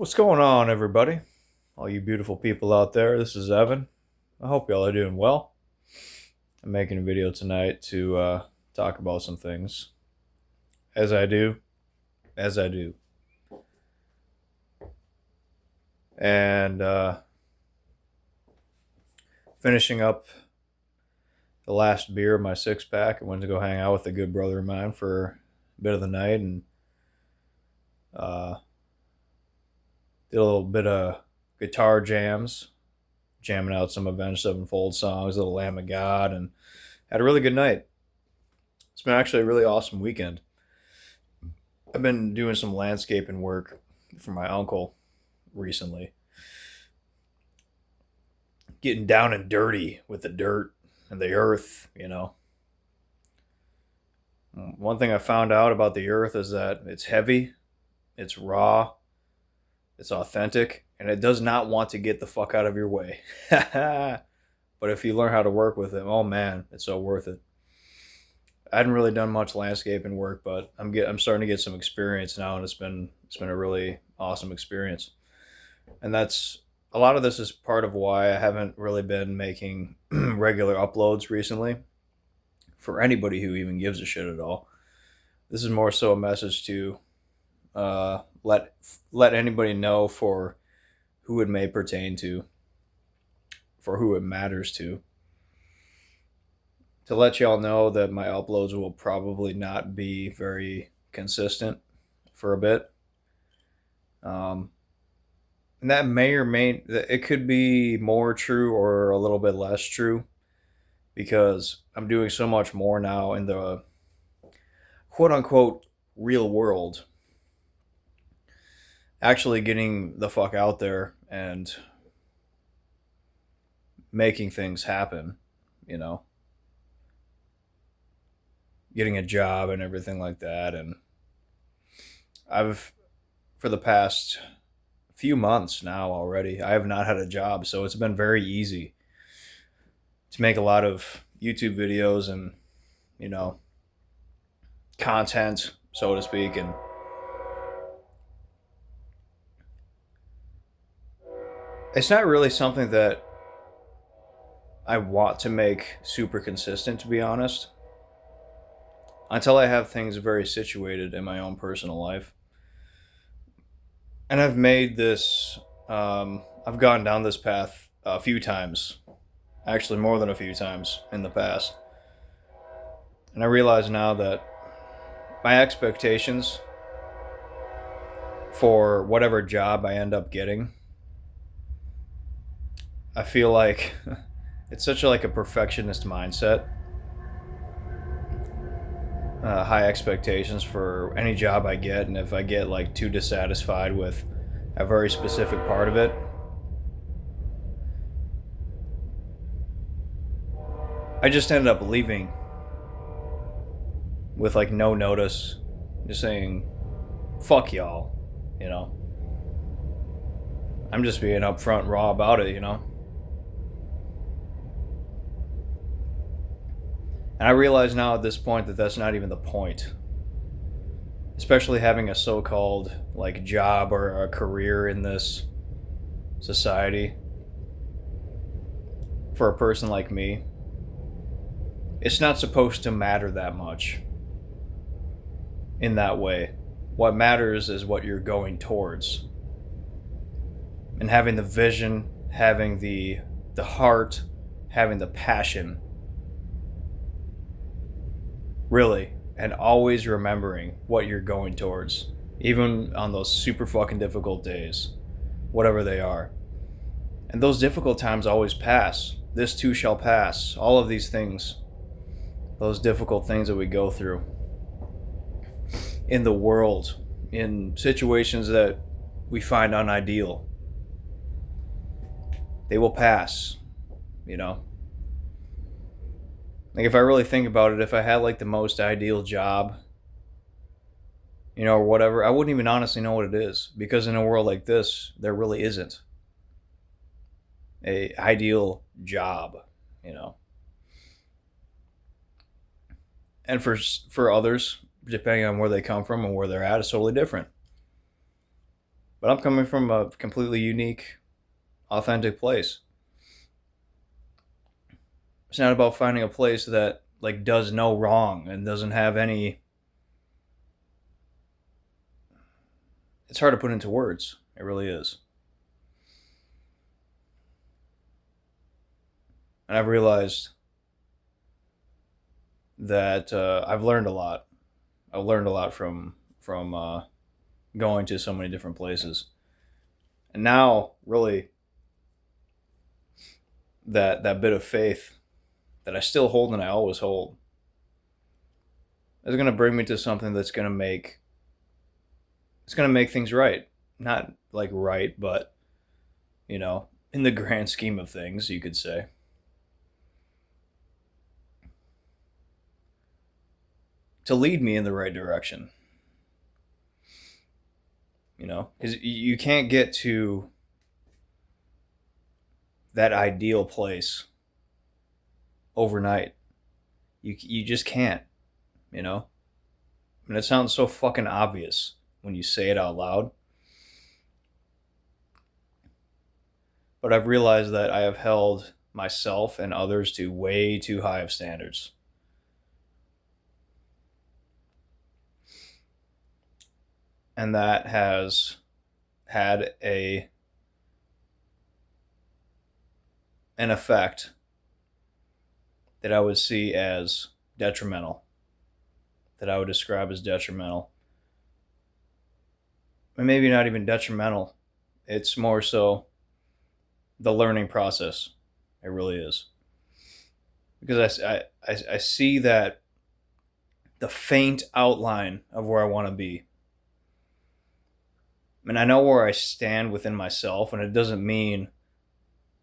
What's going on, everybody? All you beautiful people out there, this is Evan. I hope y'all are doing well. I'm making a video tonight to talk about some things. As I do, as I do. And finishing up the last beer of my six pack, I went to go hang out with a good brother of mine for a bit of the night and uh, did a little bit of guitar jams, jamming out some Avenged Sevenfold songs, a little Lamb of God, and had a really good night. It's been actually a really awesome weekend. I've been doing some landscaping work for my uncle recently, getting down and dirty with the dirt and the earth. One thing I found out about the earth is that it's heavy, it's raw, it's authentic, and it does not want to get the fuck out of your way. But if you learn how to work with it, oh man, it's so worth it. I hadn't really done much landscaping work, but I'm starting to get some experience now, and it's been a really awesome experience. And that's a lot of this is part of why I haven't really been making regular uploads recently for anybody who even gives a shit at all. This is more so a message to let anybody know for who it may pertain to, for who it matters to let y'all know that my uploads will probably not be very consistent for a bit. Um, and that may or may it could be more true or a little bit less true because I'm doing so much more now in the quote unquote real world, actually getting the fuck out there and making things happen, you know, getting a job and everything like that. And I've, for the past few months now already, I have not had a job. So it's been very easy to make a lot of YouTube videos and, you know, content, so to speak. And it's not really something that I want to make super consistent, to be honest, until I have things very situated in my own personal life. And I've made this, I've gone down this path a few times, actually more than a few times in the past. And I realize now that my expectations for whatever job I end up getting, I feel like it's such a perfectionist mindset. High expectations for any job I get, and if I get like too dissatisfied with a very specific part of it, I just ended up leaving with like no notice, just saying, fuck y'all, you know. I'm just being upfront, raw about it. And I realize now at this point that that's not even the point. Especially having a so called like job or a career in this society. For a person like me, it's not supposed to matter that much in that way. What matters is what you're going towards. And having the vision, having the heart, having the passion. Really, and always remembering what you're going towards, even on those super fucking difficult days, whatever they are. And those difficult times always pass. This too shall pass. All of these things, those difficult things that we go through in the world, in situations that we find unideal, they will pass, you know? Like, if I really think about it, if I had like the most ideal job, or whatever, I wouldn't even honestly know what it is. Because in a world like this, there really isn't a ideal job, you know. And for others, depending on where they come from and where they're at, it's totally different. But I'm coming from a completely unique, authentic place. It's not about finding a place that like does no wrong and doesn't have any. It's hard to put into words. It really is. And I've realized that I've learned a lot. I've learned a lot from going to so many different places, and now really that bit of faith that I still hold and I always hold is going to bring me to something that's going to make things right. Not like right, but in the grand scheme of things, you could say. To lead me in the right direction. Because you can't get to that ideal place overnight. You just can't, And it sounds so fucking obvious when you say it out loud. But I've realized that I have held myself and others to way too high of standards. And that has had an effect that I would see as detrimental, that I would describe as detrimental. And maybe not even detrimental. It's more so the learning process. It really is. Because I see that the faint outline of where I want to be. And I know where I stand within myself, and it doesn't mean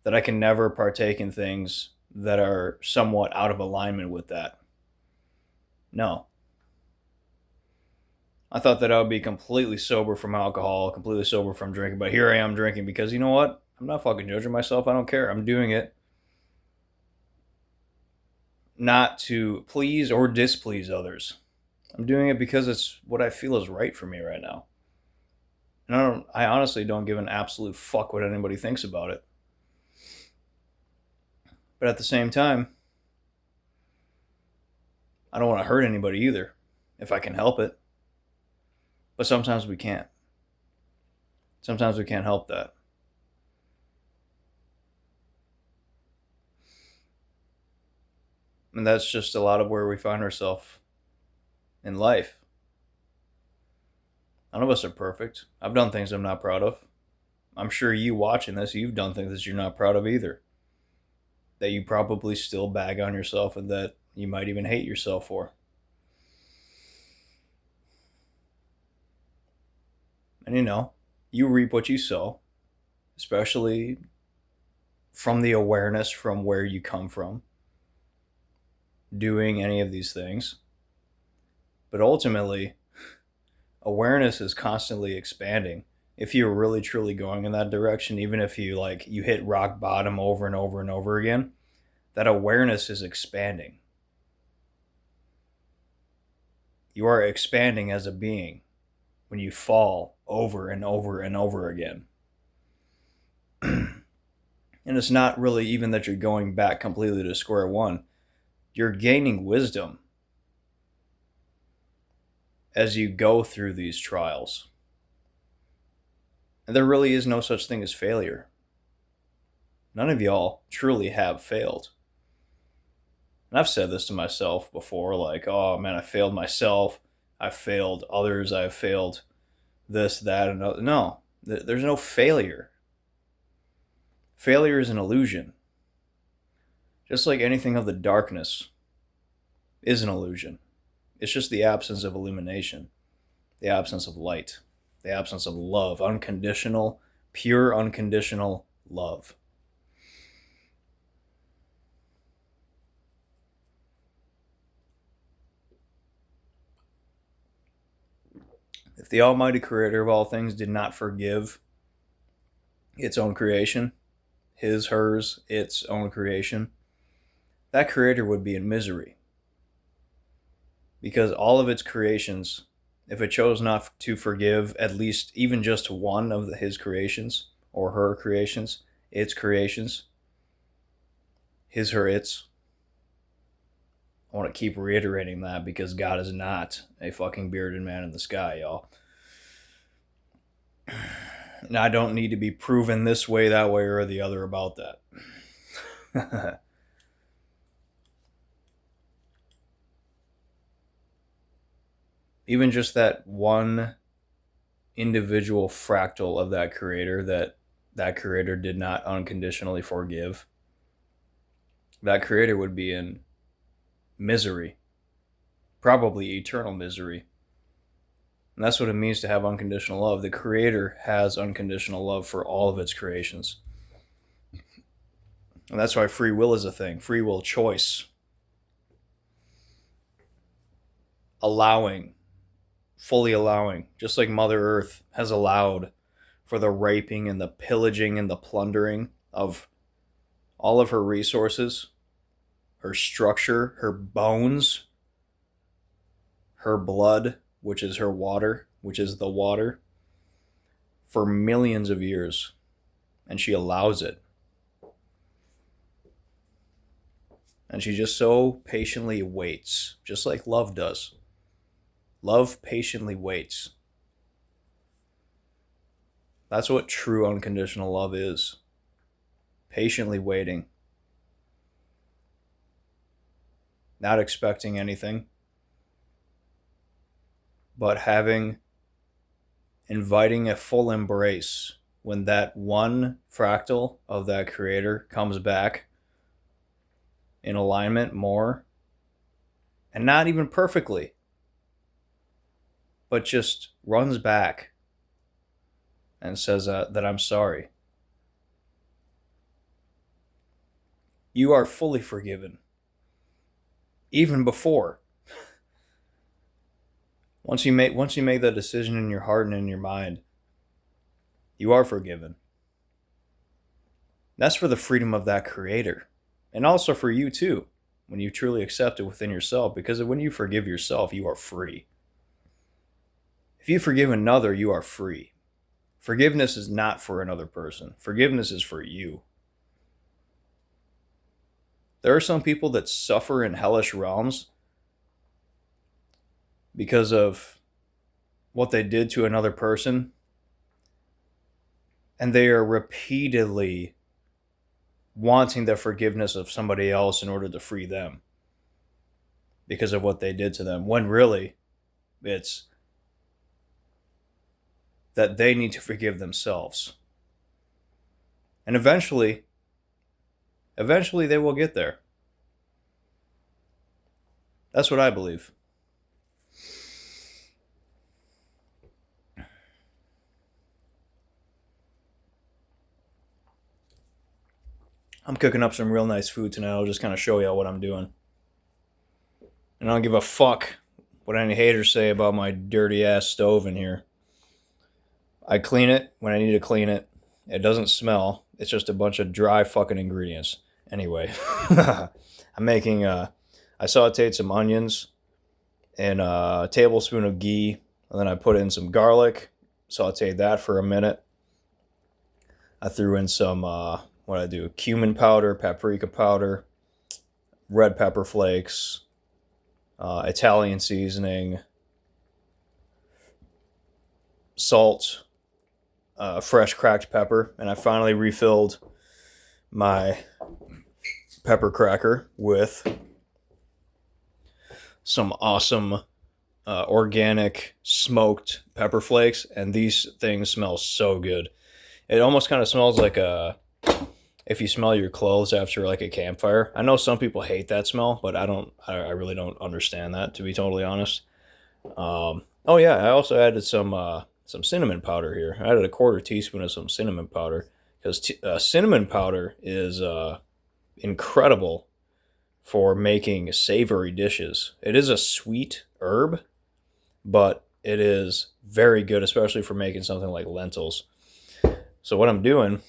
that I can never partake in things that are somewhat out of alignment with that. No. I thought that I would be completely sober from alcohol, completely sober from drinking, but here I am drinking because you know what? I'm not fucking judging myself. I don't care. I'm doing it not to please or displease others. I'm doing it because it's what I feel is right for me right now. And I honestly don't give an absolute fuck what anybody thinks about it. But at the same time, I don't want to hurt anybody either, if I can help it. But sometimes we can't. Sometimes we can't help that. And that's just a lot of where we find ourselves in life. None of us are perfect. I've done things I'm not proud of. I'm sure you watching this, you've done things that you're not proud of either. That you probably still bag on yourself and that you might even hate yourself for. And you reap what you sow, especially from the awareness from where you come from, doing any of these things. But ultimately, awareness is constantly expanding. If you're really truly going in that direction, even if you hit rock bottom over and over and over again, that awareness is expanding. You are expanding as a being when you fall over and over and over again. And it's not really even that you're going back completely to square one. You're gaining wisdom as you go through these trials. And there really is no such thing as failure. None of y'all truly have failed. And I've said this to myself before, like, oh man, I failed myself. I failed others. I've failed this, that, and other. No, there's no failure. Failure is an illusion. Just like anything of the darkness is an illusion. It's just the absence of illumination, the absence of light, the absence of love, unconditional, pure, unconditional love. If the Almighty Creator of all things did not forgive its own creation, his, hers, its own creation, that Creator would be in misery. Because all of its creations if it chose not to forgive at least even just one of his creations or her creations, its creations, his, her, its. I want to keep reiterating that because God is not a fucking bearded man in the sky, y'all. And I don't need to be proven this way, that way, or the other about that. Even just that one individual fractal of that creator that creator did not unconditionally forgive, that creator would be in misery, probably eternal misery. And that's what it means to have unconditional love. The creator has unconditional love for all of its creations. And that's why free will is a thing. Free will, choice. Allowing, fully allowing, just like Mother Earth has allowed for the raping and the pillaging and the plundering of all of her resources, her structure, her bones, her blood, which is her water, which is the water, for millions of years. And she allows it. And she just so patiently waits, just like love does. Love patiently waits. That's what true unconditional love is. Patiently waiting. Not expecting anything, but inviting a full embrace when that one fractal of that creator comes back in alignment more, and not even perfectly, but just runs back and says that I'm sorry. You are fully forgiven. Even before. Once you make that decision in your heart and in your mind, you are forgiven. That's for the freedom of that creator. And also for you too, when you truly accept it within yourself, because when you forgive yourself, you are free. If you forgive another, you are free. Forgiveness is not for another person. Forgiveness is for you. There are some people that suffer in hellish realms because of what they did to another person, and they are repeatedly wanting the forgiveness of somebody else in order to free them because of what they did to them, when really it's that they need to forgive themselves. And eventually they will get there. That's what I believe. I'm cooking up some real nice food tonight. I'll just kind of show y'all what I'm doing. And I don't give a fuck what any haters say about my dirty ass stove in here. I clean it when I need to clean it. It doesn't smell. It's just a bunch of dry fucking ingredients. Anyway, I'm making, I sauteed some onions and a tablespoon of ghee. And then I put in some garlic, sauteed that for a minute. I threw in some, cumin powder, paprika powder, red pepper flakes, Italian seasoning, salt, fresh cracked pepper, and I finally refilled my pepper cracker with some awesome organic smoked pepper flakes, and these things smell so good. It almost kind of smells like if you smell your clothes after like a campfire. I know some people hate that smell, but I really don't understand that, to be totally honest. Oh yeah, I also added some cinnamon powder here. I added a quarter teaspoon of some cinnamon powder because cinnamon powder is incredible for making savory dishes. It is a sweet herb, but it is very good, especially for making something like lentils. So what I'm doing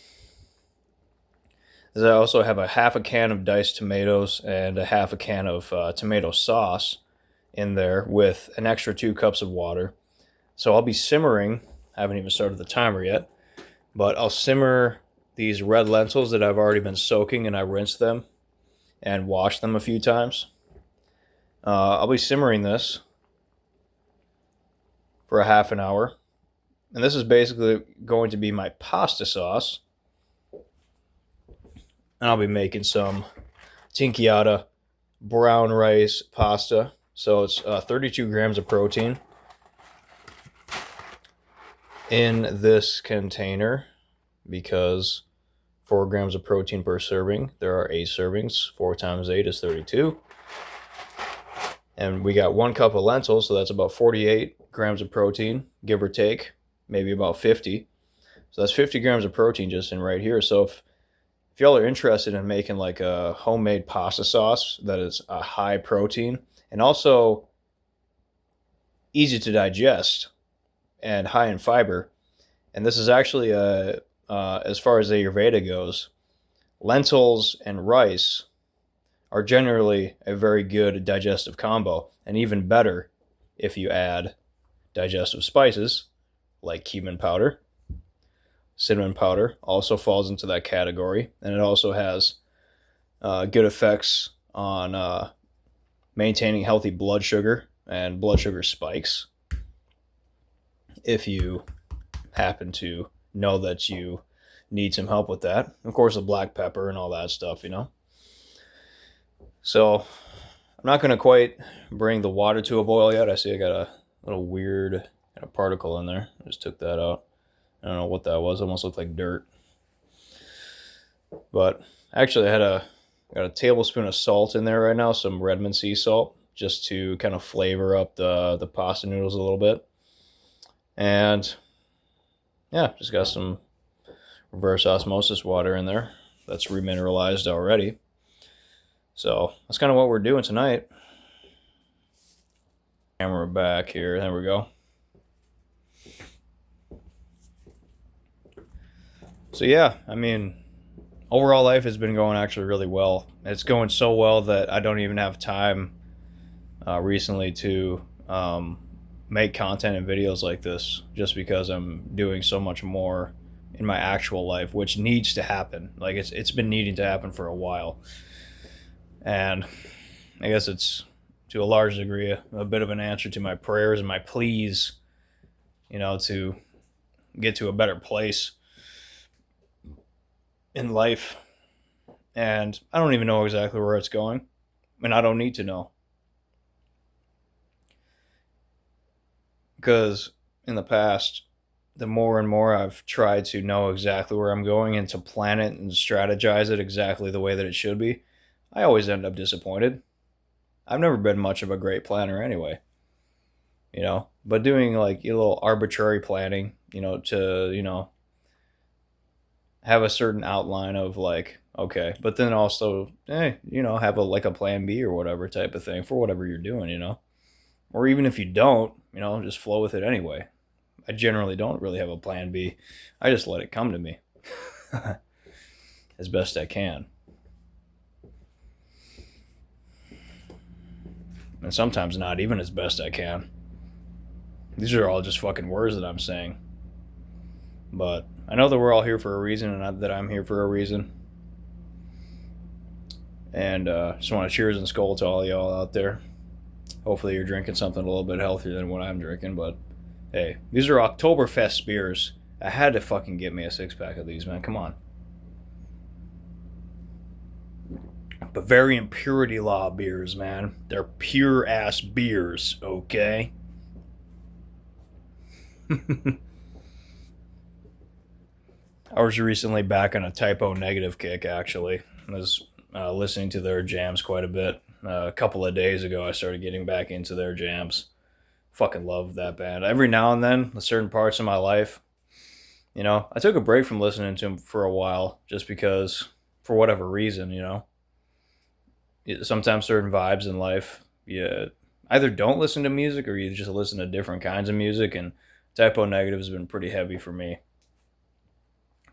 is I also have a half a can of diced tomatoes and a half a can of tomato sauce in there with an extra 2 cups of water. So I'll be simmering. I haven't even started the timer yet, but I'll simmer these red lentils that I've already been soaking, and I rinse them and wash them a few times. I'll be simmering this for a half an hour. And this is basically going to be my pasta sauce. And I'll be making some tinkyata brown rice pasta. So it's 32 grams of protein in this container, because 4 grams of protein per serving. There are 8 servings. 4 times 8 is 32. And we got 1 cup of lentils, so that's about 48 grams of protein, give or take, maybe about 50. So that's 50 grams of protein just in right here. So if y'all are interested in making like a homemade pasta sauce that is a high protein and also easy to digest and high in fiber, and this is actually as far as Ayurveda goes, lentils and rice are generally a very good digestive combo, and even better if you add digestive spices like cumin powder. Cinnamon powder also falls into that category, and it also has good effects on maintaining healthy blood sugar and blood sugar spikes, if you happen to know that you need some help with that. Of course, the black pepper and all that stuff, you know. So I'm not going to quite bring the water to a boil yet. I see I got a little weird kind of particle in there. I just took that out. I don't know what that was. It almost looked like dirt. But actually, I got a tablespoon of salt in there right now, some Redmond sea salt, just to kind of flavor up the pasta noodles a little bit. And yeah, just got some reverse osmosis water in there that's remineralized already. So that's kind of what we're doing tonight. Camera back here. There we go. So yeah, I mean, overall life has been going actually really well. It's going so well that I don't even have time recently to make content and videos like this, just because I'm doing so much more in my actual life, which needs to happen. Like it's been needing to happen for a while. And I guess it's, to a large degree, a bit of an answer to my prayers and my pleas, you know, to get to a better place in life. And I don't even know exactly where it's going, and I don't need to know. Because in the past, the more and more I've tried to know exactly where I'm going and to plan it and strategize it exactly the way that it should be, I always end up disappointed. I've never been much of a great planner anyway, you know, but doing like a little arbitrary planning, you know, to, you know, have a certain outline of like, okay, but then also, you know, have a plan B or whatever type of thing for whatever you're doing, you know, or even if you don't, you know, just flow with it anyway. I generally don't really have a plan B. I just let it come to me as best I can. And sometimes not even as best I can. These are all just fucking words that I'm saying. But I know that we're all here for a reason, and that I'm here for a reason. And just want to cheers and skull to all y'all out there. Hopefully you're drinking something a little bit healthier than what I'm drinking. But hey, these are Oktoberfest beers. I had to fucking get me a 6-pack of these, man. Come on. Bavarian Purity Law beers, man. They're pure ass beers, okay? I was recently back on a Typo Negative kick, actually. I was listening to their jams quite a bit. A couple of days ago, I started getting back into their jams. Fucking love that band. Every now and then, in certain parts of my life, you know, I took a break from listening to them for a while, just because, for whatever reason, you know. Sometimes certain vibes in life, you either don't listen to music or you just listen to different kinds of music, and Typo Negative has been pretty heavy for me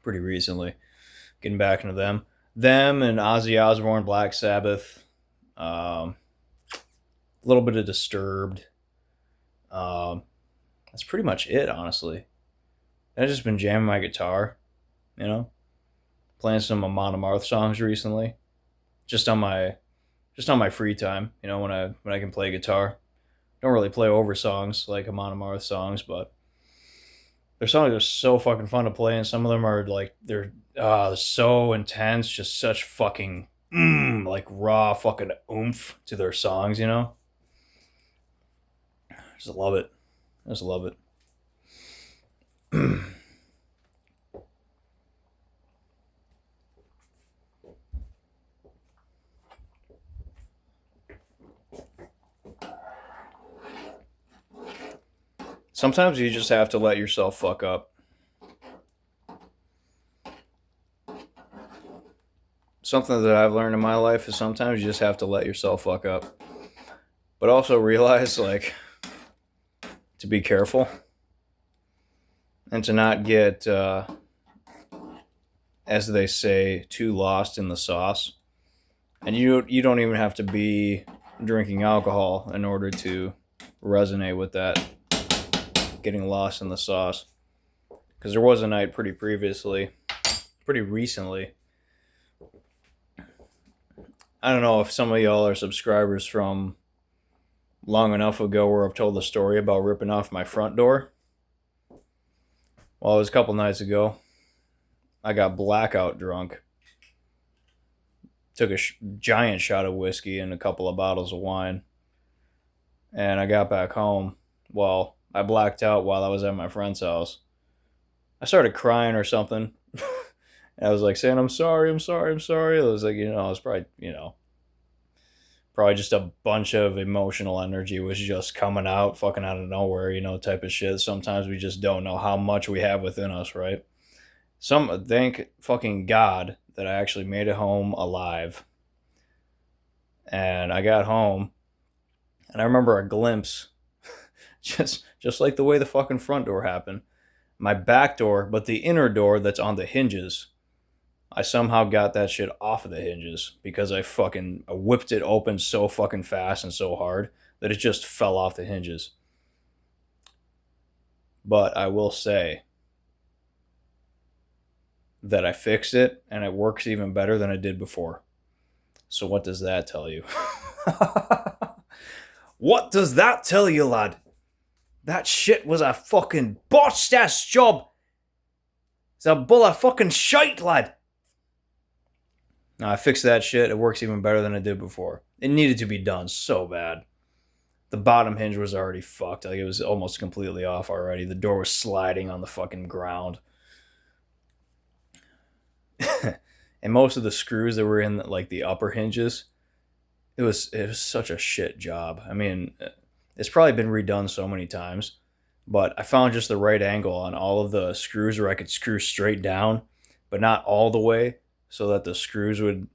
pretty recently. Getting back into them. Them and Ozzy Osbourne, Black Sabbath, a little bit of Disturbed. I That's pretty much it, honestly. I've just been jamming my guitar, you know, playing some Amon Amarth songs recently, just on my free time, when I can play guitar. Don't really play over songs like Amon Amarth songs, but their songs are so fucking fun to play, and some of them are like they're so intense, just such fucking like raw fucking oomph to their songs, Just love it. I just love it. Sometimes you just have to let yourself fuck up. Something that I've learned in my life is sometimes you just have to let yourself fuck up. But also realize, like, to be careful and to not get, as they say, too lost in the sauce. And you don't even have to be drinking alcohol in order to resonate with that, getting lost in the sauce. Because there was a night pretty recently. I don't know if some of y'all are subscribers from long enough ago where I've told the story about ripping off my front door. Well, it was a couple nights ago. I got blackout drunk. Took a giant shot of whiskey and a couple of bottles of wine. And I got back home. Well, I blacked out while I was at my friend's house. I started crying or something. And I was like saying, I'm sorry. It was like, I was probably just a bunch of emotional energy was just coming out, fucking out of nowhere, type of shit. Sometimes we just don't know how much we have within us, right? Thank fucking God that I actually made it home alive. And I got home, and I remember a glimpse, just like the way the fucking front door happened. My back door, but the inner door that's on the hinges, I somehow got that shit off of the hinges because I whipped it open so fucking fast and so hard that it just fell off the hinges. But I will say that I fixed it and it works even better than it did before. So what does that tell you? What does that tell you, lad? That shit was a fucking botched ass job. It's a bull of fucking shite, lad. Now, I fixed that shit. It works even better than it did before. It needed to be done so bad. The bottom hinge was already fucked. Like, it was almost completely off already. The door was sliding on the fucking ground. And most of the screws that were in, like, the upper hinges, it was such a shit job. I mean, it's probably been redone so many times, but I found just the right angle on all of the screws where I could screw straight down, but not all the way, so that the screws would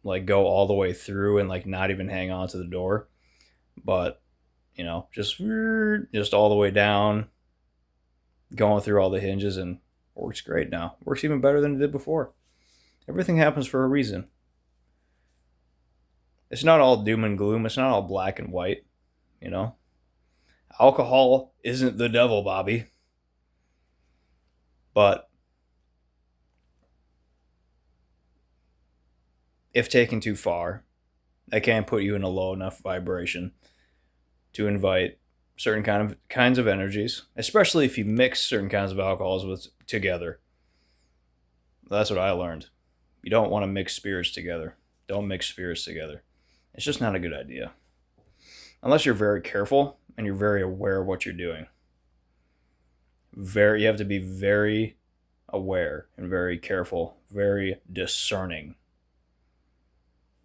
like go all the way through and like not even hang on to the door, but just all the way down, going through all the hinges, and works great now. Works even better than it did before. Everything happens for a reason. It's not all doom and gloom. It's not all black and white. Alcohol isn't the devil, Bobby. But if taken too far, that can put you in a low enough vibration to invite certain kinds of energies, especially if you mix certain kinds of alcohols together. That's what I learned. You don't want to mix spirits together. Don't mix spirits together. It's just not a good idea. Unless you're very careful and you're very aware of what you're doing. You have to be very aware and very careful, very discerning.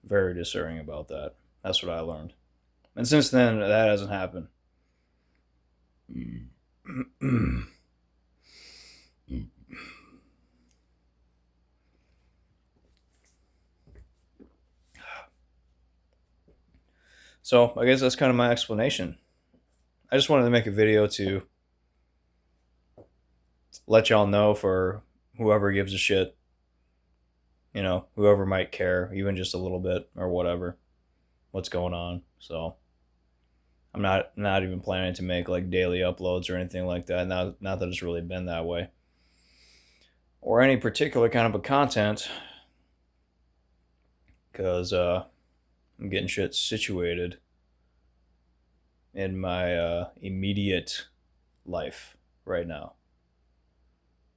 Very discerning about that. That's what I learned. And since then, that hasn't happened. So, I guess that's kind of my explanation. I just wanted to make a video to let y'all know, for whoever gives a shit, whoever might care, even just a little bit or whatever, what's going on. So, I'm not even planning to make like daily uploads or anything like that. Not that it's really been that way. Or any particular kind of a content, because I'm getting shit situated in my immediate life right now.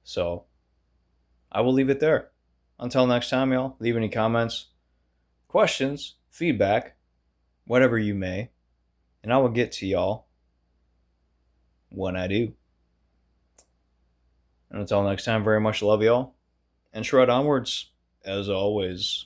So I will leave it there. Until next time, y'all, leave any comments, questions, feedback, whatever you may, and I will get to y'all when I do. And until next time, very much love y'all, and shred onwards, as always.